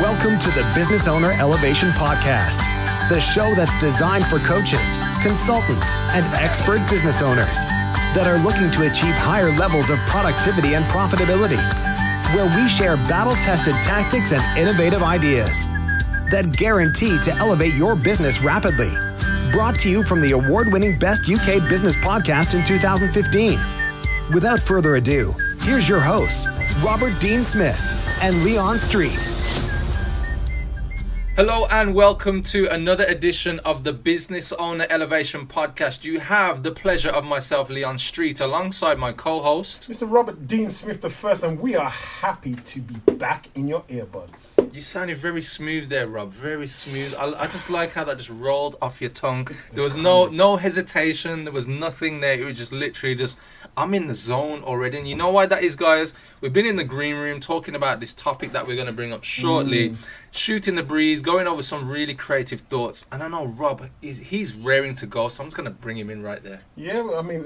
Welcome to the Business Owner Elevation Podcast, the show that's designed for coaches, consultants, and expert business owners that are looking to achieve higher levels of productivity and profitability, where we share battle-tested tactics and innovative ideas that guarantee to elevate your business rapidly. Brought to you from the award-winning Best UK Business Podcast in 2015. Without further ado, here's your hosts, Robert Dean Smith and Leon Street. Hello and welcome to another edition of the Business Owner Elevation Podcast. You have the pleasure of myself, Leon Street, alongside my co-host, Mr. Robert Dean Smith I, and we are happy to be back in your earbuds. You sounded very smooth there, Rob. Very smooth. I just like how that just rolled off your tongue. There was no hesitation. There was nothing there. It was just literally just, I'm in the zone already. And you know why that is, guys? We've been in the green room talking about this topic that we're going to bring up shortly. Shooting the breeze, going over some really creative thoughts. And I know Rob, he's raring to go, so I'm just going to bring him in right there. Yeah, I mean,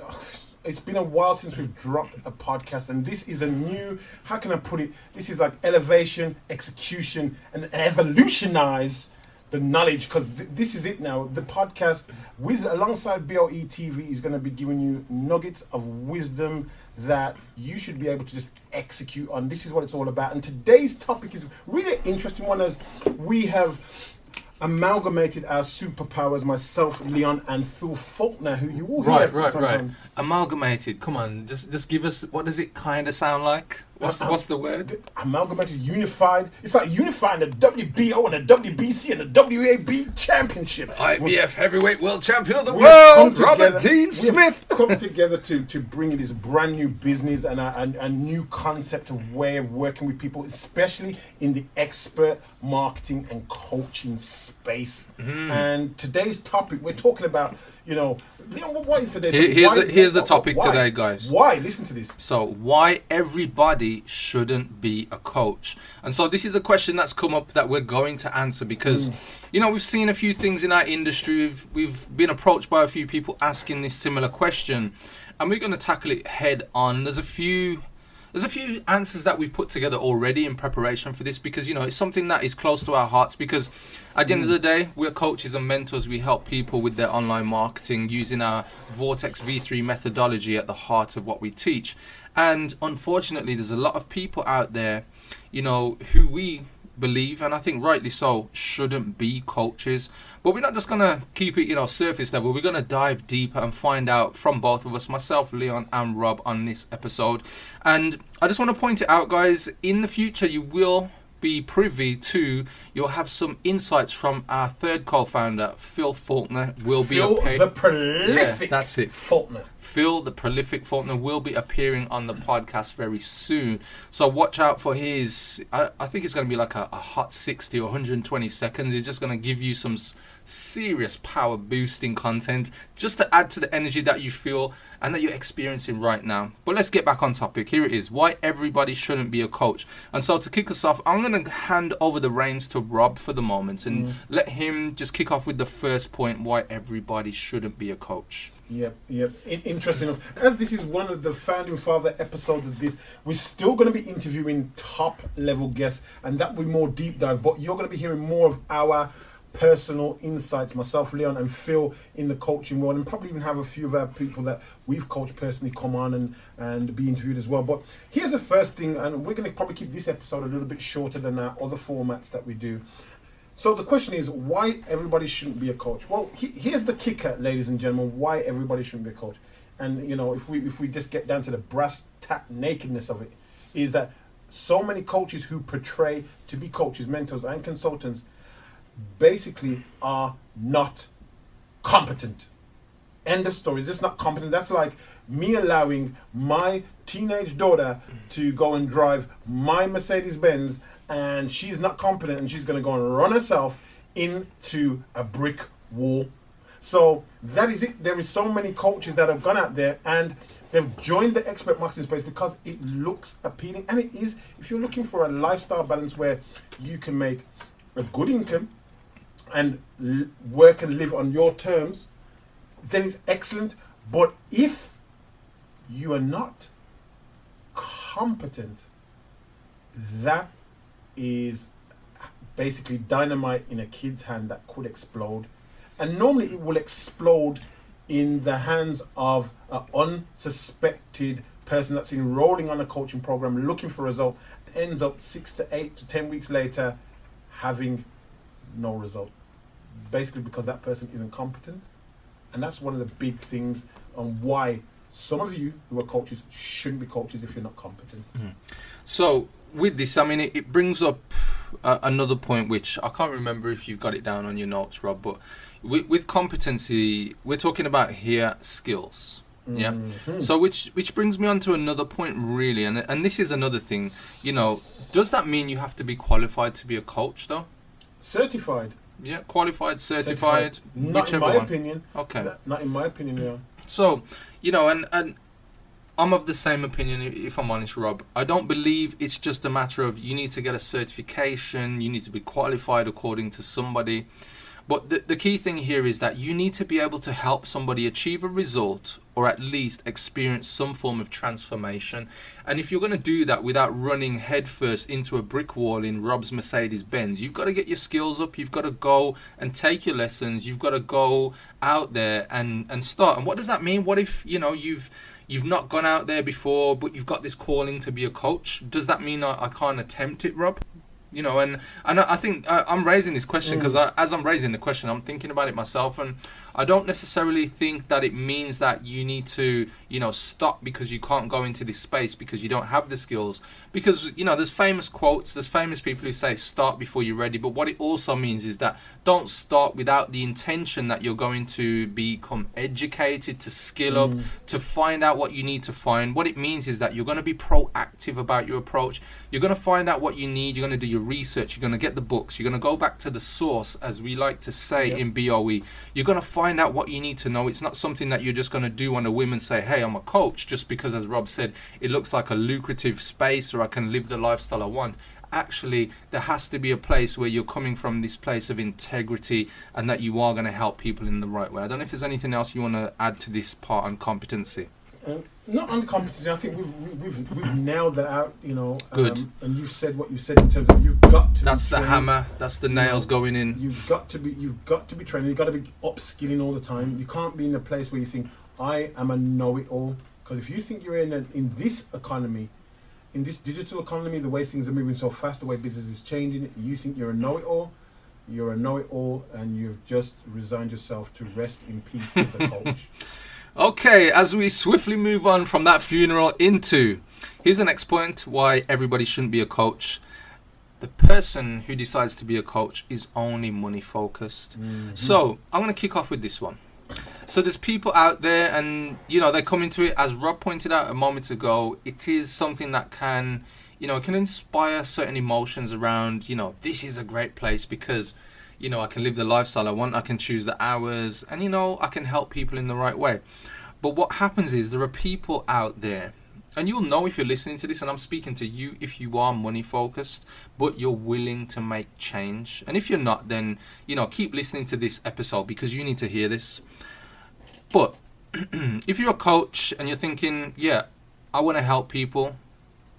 it's been a while since we've dropped a podcast, and this is a new, how can I put it? This is like elevation, execution, and evolutionize the knowledge, because this is it now. The podcast, alongside BOE TV, is going to be giving you nuggets of wisdom that you should be able to just execute on. This is what it's all about. And today's topic is really interesting one, as we have amalgamated our superpowers, myself, Leon, and Phil Faulkner, who you will hear from time to time. Amalgamated. Come on, just give us, what does it kind of sound like? What's the word? Amalgamated, unified. It's like unifying the WBO and the WBC and the WAB championship. IBF heavyweight world champion of the world, Robert Dean Smith. We've come together to bring in this brand new business and a new concept of way of working with people, especially in the expert marketing and coaching space. And today's topic, we're talking about, Leon, what is today's topic? Here's the topic today, guys. Why? Listen to this. So, why everybody shouldn't be a coach? And so this is a question that's come up that we're going to answer because, we've seen a few things in our industry. We've been approached by a few people asking this similar question, and we're going to tackle it head on. There's a few answers that we've put together already in preparation for this because, it's something that is close to our hearts because at the end of the day, we're coaches and mentors. We help people with their online marketing using our Vortex V3 methodology at the heart of what we teach. And unfortunately, there's a lot of people out there, who we believe, and I think rightly so, shouldn't be coaches. But we're not just going to keep it, surface level. We're going to dive deeper and find out from both of us, myself, Leon, and Rob, on this episode. And I just want to point it out, guys, in the future, you will be privy to, you'll have some insights from our third co-founder, Phil Faulkner. The prolific yeah, that's it. Faulkner. Phil, the prolific Faulkner, will be appearing on the podcast very soon. So watch out for his, I think it's going to be like a hot 60 or 120 seconds. He's just going to give you some serious power boosting content just to add to the energy that you feel and that you're experiencing right now. But let's get back on topic. Here it is. Why everybody shouldn't be a coach. And so to kick us off, I'm going to hand over the reins to Rob for the moment and let him just kick off with the first point, why everybody shouldn't be a coach. Yep. Interesting enough. As this is one of the founding father episodes of this, we're still going to be interviewing top level guests, and that will be more deep dive. But you're going to be hearing more of our personal insights, myself, Leon, and Phil in the coaching world, and probably even have a few of our people that we've coached personally come on and be interviewed as well. But here's the first thing, and we're going to probably keep this episode a little bit shorter than our other formats that we do. So the question is, why everybody shouldn't be a coach? Well, here's the kicker, ladies and gentlemen, why everybody shouldn't be a coach. And, if we just get down to the brass tack nakedness of it, is that so many coaches who portray to be coaches, mentors, and consultants basically are not competent. End of story. Just not competent. That's like me allowing my teenage daughter to go and drive my Mercedes-Benz, and she's not competent, and she's going to go and run herself into a brick wall. So that is it. There is so many coaches that have gone out there and they've joined the expert marketing space because it looks appealing, and it is. If you're looking for a lifestyle balance where you can make a good income and work and live on your terms, then it's excellent. But if you are not competent, that is basically dynamite in a kid's hand that could explode. And normally it will explode in the hands of an unsuspected person that's enrolling on a coaching program looking for a result, ends up 6 to 8 to 10 weeks later having no result. Basically because that person isn't competent. And that's one of the big things on why some of you who are coaches shouldn't be coaches if you're not competent. Mm-hmm. So with this, I mean, it brings up another point, which I can't remember if you've got it down on your notes, Rob, but with competency, we're talking about here skills. Yeah. Mm-hmm. So which brings me on to another point, really. And this is another thing, you know, does that mean you have to be qualified to be a coach, though? Certified. Yeah, qualified, certified. Not in my opinion. Okay. Not in my opinion, yeah. So, you know, and I'm of the same opinion, if I'm honest, Rob. I don't believe it's just a matter of you need to get a certification, you need to be qualified according to somebody. But the key thing here is that you need to be able to help somebody achieve a result or at least experience some form of transformation. And if you're going to do that without running headfirst into a brick wall in Rob's Mercedes-Benz, you've got to get your skills up. You've got to go and take your lessons. You've got to go out there and start. And what does that mean? What if, you know, you've not gone out there before, but you've got this calling to be a coach? Does that mean I can't attempt it, Rob? You know, and I think I'm raising this question because as I'm raising the question, I'm thinking about it myself, and I don't necessarily think that it means that you need to, you know, stop because you can't go into this space because you don't have the skills. Because, you know, there's famous quotes, there's famous people who say start before you're ready. But what it also means is that don't start without the intention that you're going to become educated, to skill up, to find out what you need to find. What it means is that you're going to be proactive about your approach. You're going to find out what you need. You're going to do your research. You're going to get the books. You're going to go back to the source, as we like to say in BOE. You're going to find out what you need to know. It's not something that you're just going to do on a whim and say, hey, I'm a coach, just because, as Rob said, it looks like a lucrative space or I can live the lifestyle I want. Actually, there has to be a place where you're coming from this place of integrity and that you are going to help people in the right way. I don't know if there's anything else you want to add to this part on competency. Not on competency. I think we've nailed that out. You know, good. And you've said what you said in terms of you've got to. That's the hammer. That's the nails going in. You've got to be training. You've got to be upskilling all the time. You can't be in a place where you think I am a know-it-all. Because if you think you're in this economy, in this digital economy, the way things are moving so fast, the way business is changing, you think you're a know-it-all. You're a know-it-all, and you've just resigned yourself to rest in peace as a coach. Okay, as we swiftly move on from that funeral into, here's the next point why everybody shouldn't be a coach. The person who decides to be a coach is only money focused. So I'm going to kick off with this one. So there's people out there and, you know, they come into it, as Rob pointed out a moment ago, it is something that can, you know, it can inspire certain emotions around, you know, this is a great place because, you know, I can live the lifestyle I want, I can choose the hours, and, you know, I can help people in the right way. But what happens is there are people out there, and you'll know if you're listening to this, and I'm speaking to you if you are money focused, but you're willing to make change. And if you're not, then, you know, keep listening to this episode because you need to hear this. But if you're a coach and you're thinking, yeah, I want to help people,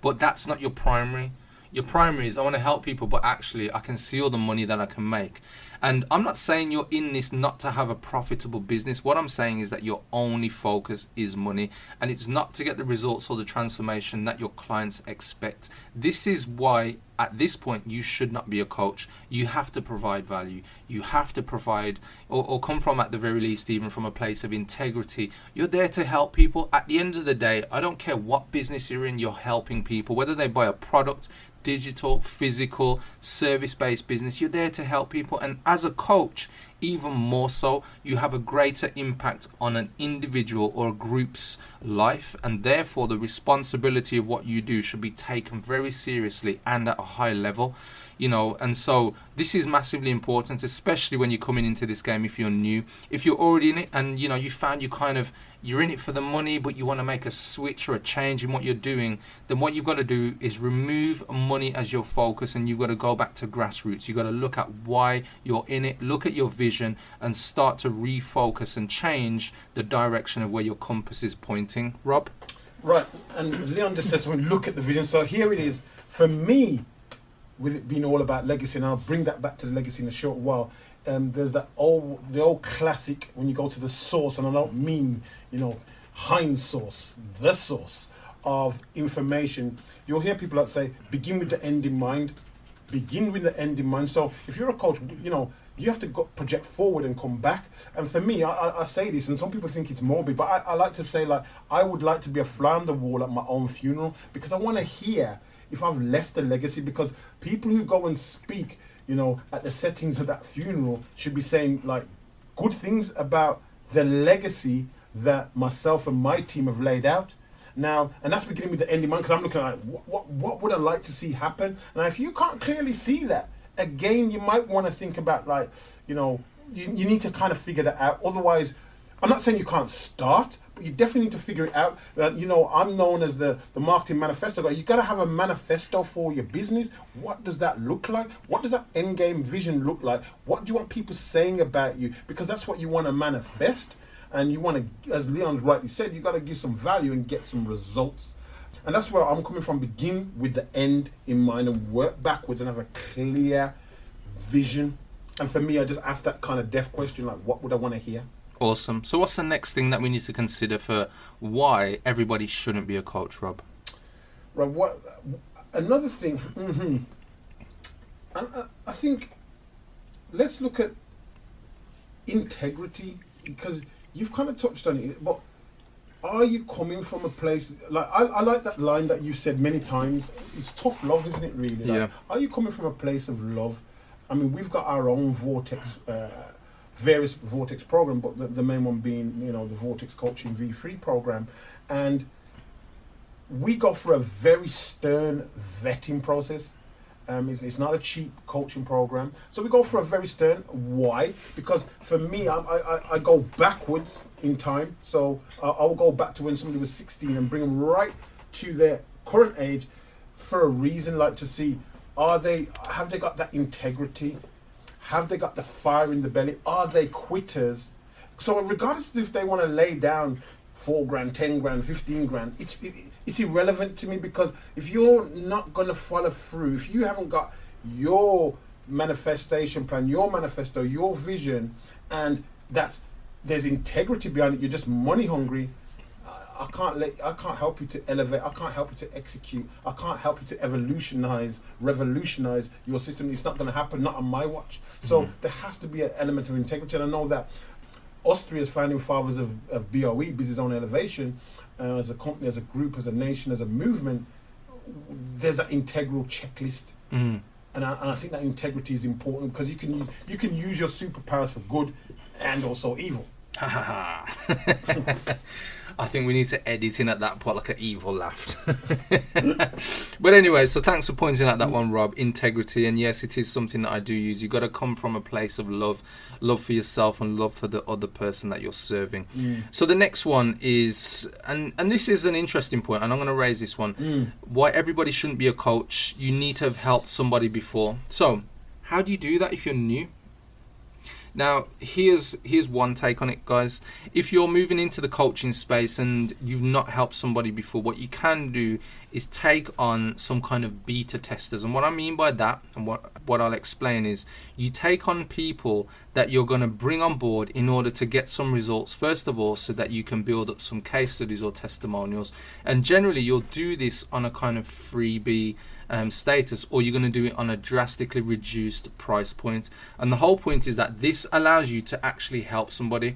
but that's not your primary. Your primary is I want to help people, but actually I can see all the money that I can make. And I'm not saying you're in this not to have a profitable business. What I'm saying is that your only focus is money, and it's not to get the results or the transformation that your clients expect. This is why at this point you should not be a coach. You have to provide value. You have to provide or come from, at the very least, even from a place of integrity. You're there to help people. At the end of the day, I don't care what business you're in, you're helping people, whether they buy a product, digital, physical, service-based business. You're there to help people, and as a coach, even more so, you have a greater impact on an individual or a group's life, and therefore the responsibility of what you do should be taken very seriously and at a high level, you know. And so this is massively important, especially when you're coming into this game. If you're new, if you're already in it and, you know, you found you're in it for the money, but you want to make a switch or a change in what you're doing, then what you've got to do is remove money as your focus, and you've got to go back to grassroots. You've got to look at why you're in it, look at your vision, and start to refocus and change the direction of where your compass is pointing. Rob? Right, and Leon just says, when we look at the vision, so here it is. For me, with it being all about legacy, and I'll bring that back to the legacy in a short while. There's the old classic when you go to the source, and I don't mean, Heinz sauce, the source of information. You'll hear people that say, begin with the end in mind. Begin with the end in mind. So if you're a coach, you have to project forward and come back. And for me, I say this, and some people think it's morbid, but I like to say, I would like to be a fly on the wall at my own funeral, because I want to hear if I've left a legacy. Because people who go and speak, at the settings of that funeral should be saying good things about the legacy that myself and my team have laid out. Now, and that's beginning with the end in mind, because I'm looking at what would I like to see happen. Now, if you can't clearly see that, again, you might want to think about you need to kind of figure that out. Otherwise, I'm not saying you can't start, but you definitely need to figure it out. I'm known as the marketing manifesto guy. You got to have a manifesto for your business. What does that look like? What does that end game vision look like? What do you want people saying about you? Because that's what you want to manifest. And you want to, as Leon rightly said, you got to give some value and get some results. And that's where I'm coming from. Begin with the end in mind and work backwards and have a clear vision. And for me, I just ask that kind of deaf question, what would I want to hear? Awesome. So what's the next thing that we need to consider for why everybody shouldn't be a coach, Rob? Right. Another thing, I think, let's look at integrity, because you've kind of touched on it, but are you coming from a place, I like that line that you've said many times, it's tough love, isn't it, really? Yeah. Are you coming from a place of love? I mean, we've got our own Vortex, various Vortex program, but the main one being, the Vortex Coaching V3 program. And we go for a very stern vetting process. It's not a cheap coaching program. So we go for a very stern. Why? Because for me, I go backwards in time. So I'll go back to when somebody was 16 and bring them right to their current age for a reason, to see, have they got that integrity? Have they got the fire in the belly? Are they quitters? So regardless of if they want to lay down 4 grand, 10 grand, 15 grand, it's irrelevant to me, because if you're not going to follow through, if you haven't got your manifestation plan, your manifesto, your vision, and there's integrity behind it, you're just money hungry, I can't help you to elevate, I can't help you to execute, I can't help you to revolutionize your system. It's not going to happen, not on my watch. So there has to be an element of integrity, and I know that us three as founding fathers of BOE, Business Owner Elevation, as a company, as a group, as a nation, as a movement, there's an integral checklist. And I think that integrity is important, because you can use your superpowers for good and also evil. I think we need to edit in at that point like an evil laugh. But anyway, so thanks for pointing out that one, Rob. Integrity, and yes, it is something that I do use. You've got to come from a place of love for yourself and love for the other person that you're serving. So the next one is, and this is an interesting point, and I'm going to raise this one. Why everybody shouldn't be a coach. You need to have helped somebody before. So how do you do that if you're new? Now, here's one take on it, guys. If you're moving into the coaching space and you've not helped somebody before, what you can do is take on some kind of beta testers. And what I mean by that, and what I'll explain, is you take on people that you're going to bring on board in order to get some results, first of all, so that you can build up some case studies or testimonials. And generally, you'll do this on a kind of freebie status, or you're going to do it on a drastically reduced price point. And the whole point is that this allows you to actually help somebody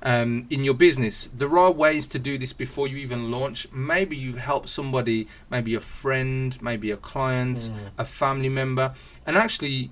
in your business. There are ways to do this before you even launch. Maybe you've helped somebody, maybe a friend, maybe a client, a family member, and actually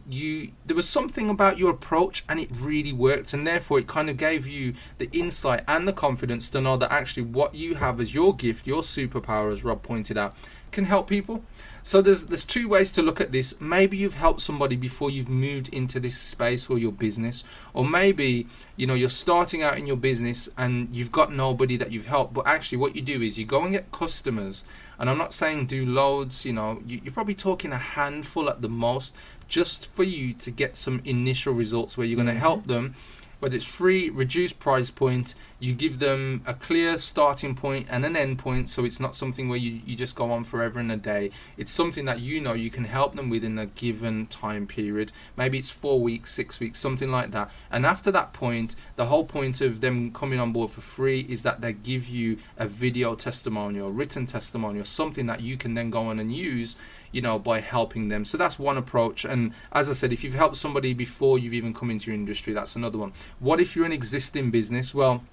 there was something about your approach and it really worked, and therefore it kind of gave you the insight and the confidence to know that actually what you have as your gift, your superpower, as Rob pointed out, can help people. So there's two ways to look at this. Maybe you've helped somebody before you've moved into this space or your business, or maybe you're starting out in your business and you've got nobody that you've helped, but actually what you do is you go and get customers. And I'm not saying do loads, you're probably talking a handful at the most, just for you to get some initial results where you're going to help them whether it's free, reduced price point, you give them a clear starting point and an end point, so it's not something where you just go on forever and a day. It's something that you know you can help them with in a given time period. Maybe it's 4 weeks, 6 weeks, something like that. And after that point, the whole point of them coming on board for free is that they give you a video testimonial, written testimonial, something that you can then go on and use, you know, by helping them. So that's one approach. And as I said, if you've helped somebody before you've even come into your industry, that's another one. What if you're an existing business? Well,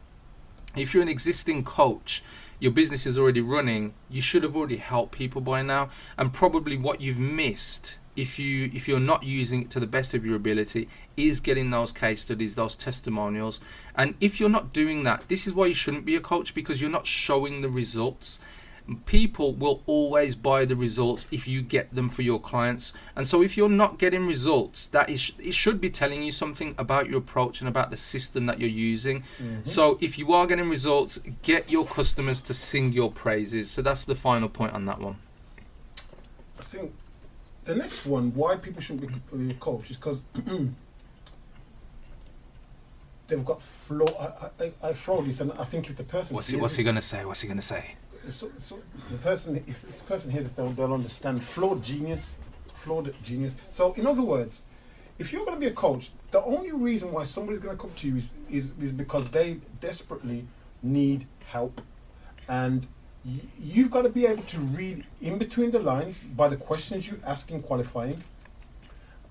if you're an existing coach, your business is already running, you should have already helped people by now. And probably what you've missed, if you're not using it to the best of your ability, is getting those case studies, those testimonials. And if you're not doing that, this is why you shouldn't be a coach, because you're not showing the results. People will always buy the results if you get them for your clients. And so if you're not getting results, it should be telling you something about your approach and about the system that you're using. So if you are getting results, get your customers to sing your praises. So that's the final point on that one. I think the next one, why people shouldn't be a coach, is because they've got flaw. I throw this, and I think if the person What's he gonna say? So the person, if this person hears this, they'll understand flawed genius. So in other words, if you're going to be a coach, the only reason why somebody's going to come to you is because they desperately need help, and you've got to be able to read in between the lines by the questions you ask in qualifying,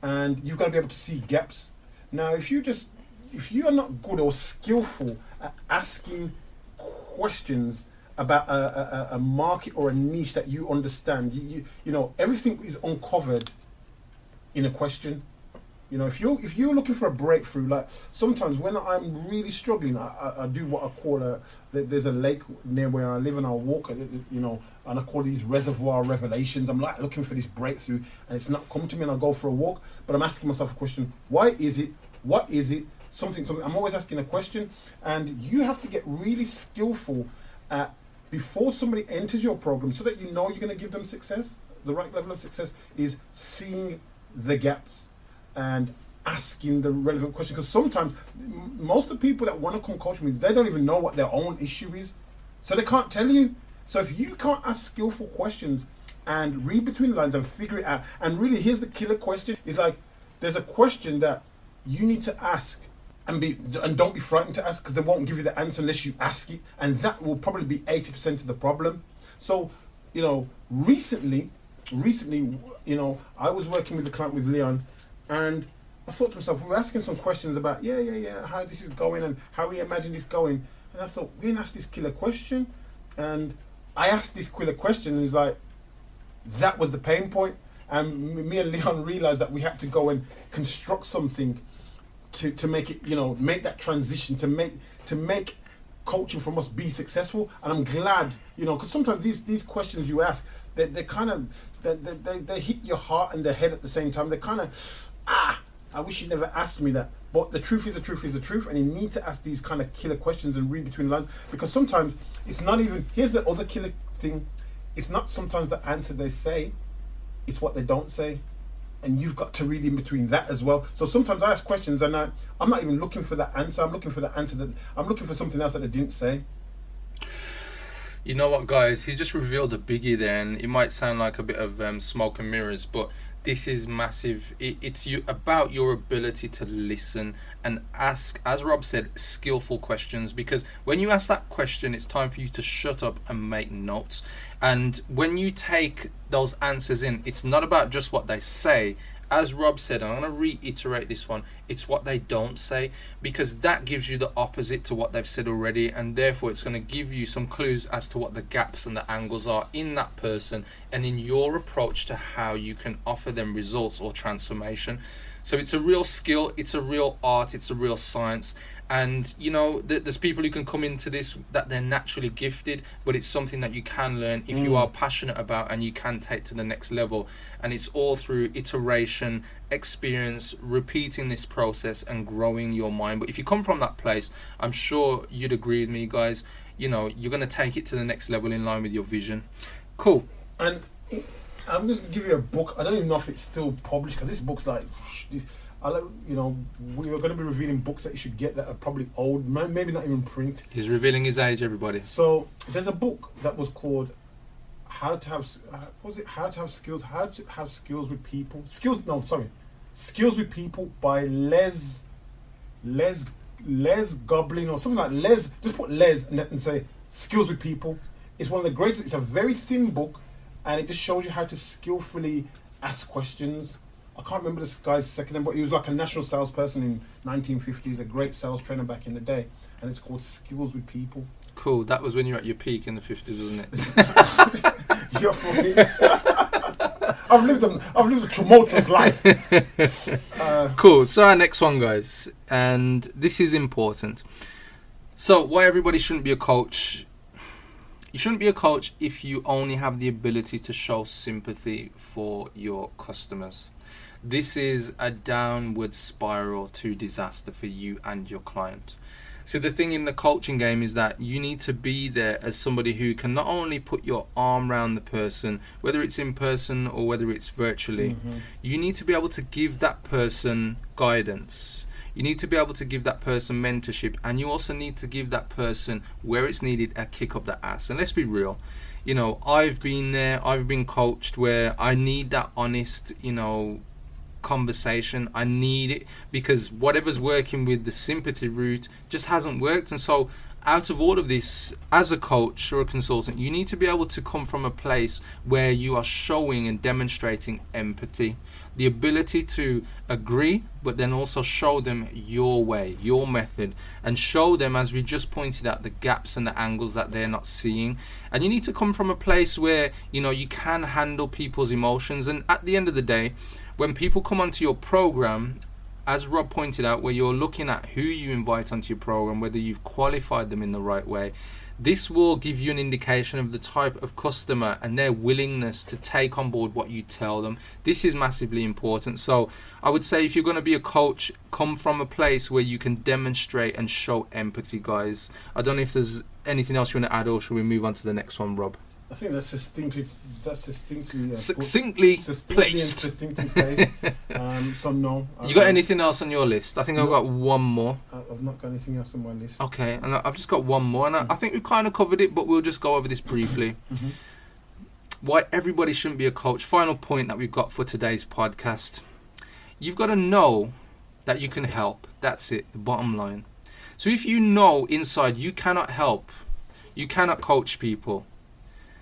and you've got to be able to see gaps. Now, if you are not good or skillful at asking questions about a market or a niche that you understand, you know, everything is uncovered in a question. You know, if you're looking for a breakthrough, like sometimes when I'm really struggling, I do what I call there's a lake near where I live, and I'll walk, you know, and I call these reservoir revelations. I'm like looking for this breakthrough, and it's not come to me, and I'll go for a walk, but I'm asking myself a question: why is it? What is it? Something. I'm always asking a question, and you have to get really skillful at, before somebody enters your program, so that you know you're going to give them success. The right level of success is seeing the gaps and asking the relevant question. Because sometimes most of the people that want to come coach me, they don't even know what their own issue is, so they can't tell you. So if you can't ask skillful questions and read between the lines and figure it out, and really here's the killer question, is like, there's a question that you need to ask, and don't be frightened to ask, because they won't give you the answer unless you ask it, and that will probably be 80% of the problem. So, you know, recently, you know, I was working with a client, with Leon, and I thought to myself, we were asking some questions about how this is going and how we imagine this going, and I thought, we didn't ask this killer question, and I asked this killer question, and it's like, that was the pain point, and me and Leon realized that we had to go and construct something to make it, you know, make that transition, to make coaching from us be successful. And I'm glad, you know, because sometimes these questions you ask, they kind of they hit your heart and the head at the same time. They kind of, I wish you never asked me that. But the truth is the truth is the truth, and you need to ask these kind of killer questions and read between the lines, because sometimes it's not even, here's the other killer thing, it's not sometimes the answer they say, it's what they don't say. And you've got to read in between that as well. So sometimes I ask questions, and I'm not even looking for that answer. I'm looking for the answer I'm looking for something else that they didn't say. You know what, guys? He just revealed a biggie there, and it might sound like a bit of smoke and mirrors, but this is massive. It's about your ability to listen and ask, as Rob said, skillful questions. Because when you ask that question, it's time for you to shut up and make notes. And when you take those answers in, it's not about just what they say. As Rob said, and I'm going to reiterate this one, it's what they don't say, because that gives you the opposite to what they've said already, and therefore it's going to give you some clues as to what the gaps and the angles are in that person and in your approach to how you can offer them results or transformation. So it's a real skill, it's a real art, it's a real science. And you know, there's people who can come into this that they're naturally gifted, but it's something that you can learn if you are passionate about, and you can take to the next level. And it's all through iteration, experience, repeating this process and growing your mind. But if you come from that place, I'm sure you'd agree with me, guys, you know, you're going to take it to the next level in line with your vision. Cool. And I'm just gonna give you a book. I don't even know if it's still published because this book's like, you know, we are going to be revealing books that you should get that are probably old, maybe not even print. He's revealing his age, everybody. So there's a book that was called How to Have Skills with People. Skills with People by Les Goblin or something like Les. Just put Les and say Skills with People. It's one of the greatest. It's a very thin book, and it just shows you how to skillfully ask questions. I can't remember this guy's second name, but he was like a national salesperson in 1950s, a great sales trainer back in the day, and it's called Skills with People. Cool. That was when you were at your peak in the 50s, wasn't it? You're funny. I've lived a tumultuous life. Cool. So our next one, guys, and this is important. So why everybody shouldn't be a coach? You shouldn't be a coach if you only have the ability to show sympathy for your customers. This is a downward spiral to disaster for you and your client. So the thing in the coaching game is that you need to be there as somebody who can not only put your arm around the person, whether it's in person or whether it's virtually, you need to be able to give that person guidance. You need to be able to give that person mentorship, and you also need to give that person, where it's needed, a kick up the ass. And let's be real, you know, I've been there, I've been coached where I need that honest, you know, conversation. I need it because whatever's working with the sympathy route just hasn't worked. And so out of all of this, as a coach or a consultant, you need to be able to come from a place where you are showing and demonstrating empathy, the ability to agree, but then also show them your way, your method, and show them, as we just pointed out, the gaps and the angles that they're not seeing. And you need to come from a place where, you know, you can handle people's emotions. And at the end of the day, when people come onto your program, as Rob pointed out, where you're looking at who you invite onto your program, whether you've qualified them in the right way, this will give you an indication of the type of customer and their willingness to take on board what you tell them. This is massively important. So I would say if you're going to be a coach, come from a place where you can demonstrate and show empathy, guys. I don't know if there's anything else you want to add, or should we move on to the next one, Rob? I think that's succinctly succinctly placed. So no. You got anything else on your list? I think I've got one more. I've not got anything else on my list. Okay, and I've just got one more, and I think we've kind of covered it, but we'll just go over this briefly. Why everybody shouldn't be a coach. Final point that we've got for today's podcast. You've got to know that you can help. That's it, the bottom line. So if you know inside you cannot help, you cannot coach people,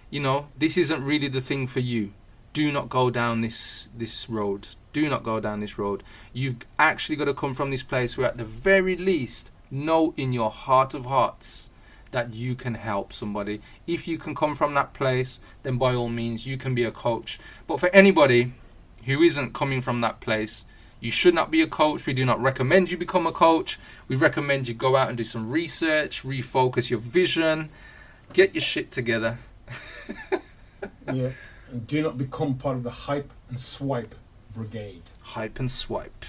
you know, this isn't really the thing for you, do not go down this road. Do not go down this road. You've actually got to come from this place where at the very least know in your heart of hearts that you can help somebody. If you can come from that place, then by all means you can be a coach. But for anybody who isn't coming from that place, you should not be a coach. We do not recommend you become a coach. We recommend you go out and do some research, refocus your vision, get your shit together. Yeah, and do not become part of the hype and swipe brigade. Hype and swipe.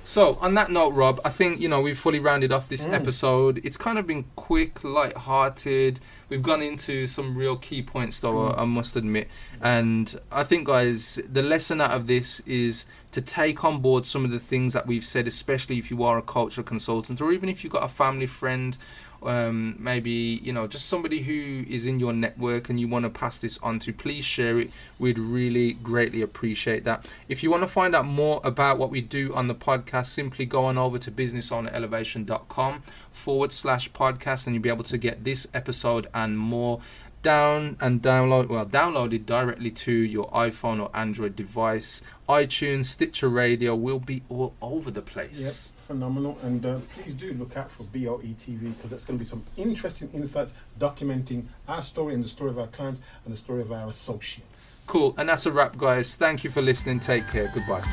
So on that note, Rob, I think, you know, we've fully rounded off this episode. It's kind of been quick, light-hearted. We've gone into some real key points, though, I must admit. And I think, guys, the lesson out of this is to take on board some of the things that we've said, especially if you are a coach or consultant, or even if you've got a family friend, maybe, you know, just somebody who is in your network and you want to pass this on to, please share it. We'd really greatly appreciate that. If you want to find out more about what we do on the podcast, simply go on over to businessownerelevation.com/podcast, and you'll be able to get this episode and more downloaded directly to your iPhone or Android device. iTunes, Stitcher Radio will be all over the place. Yep, phenomenal. And please do look out for BOE002, because that's going to be some interesting insights documenting our story and the story of our clients and the story of our associates. Cool. And that's a wrap, guys. Thank you for listening. Take care. Goodbye.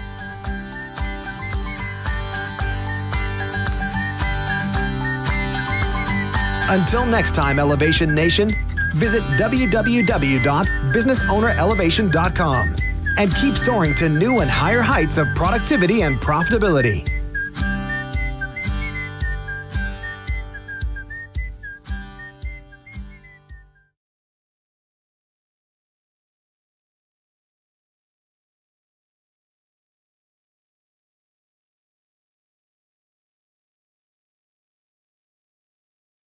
Until next time, Elevation Nation, visit www.businessownerelevation.com and keep soaring to new and higher heights of productivity and profitability.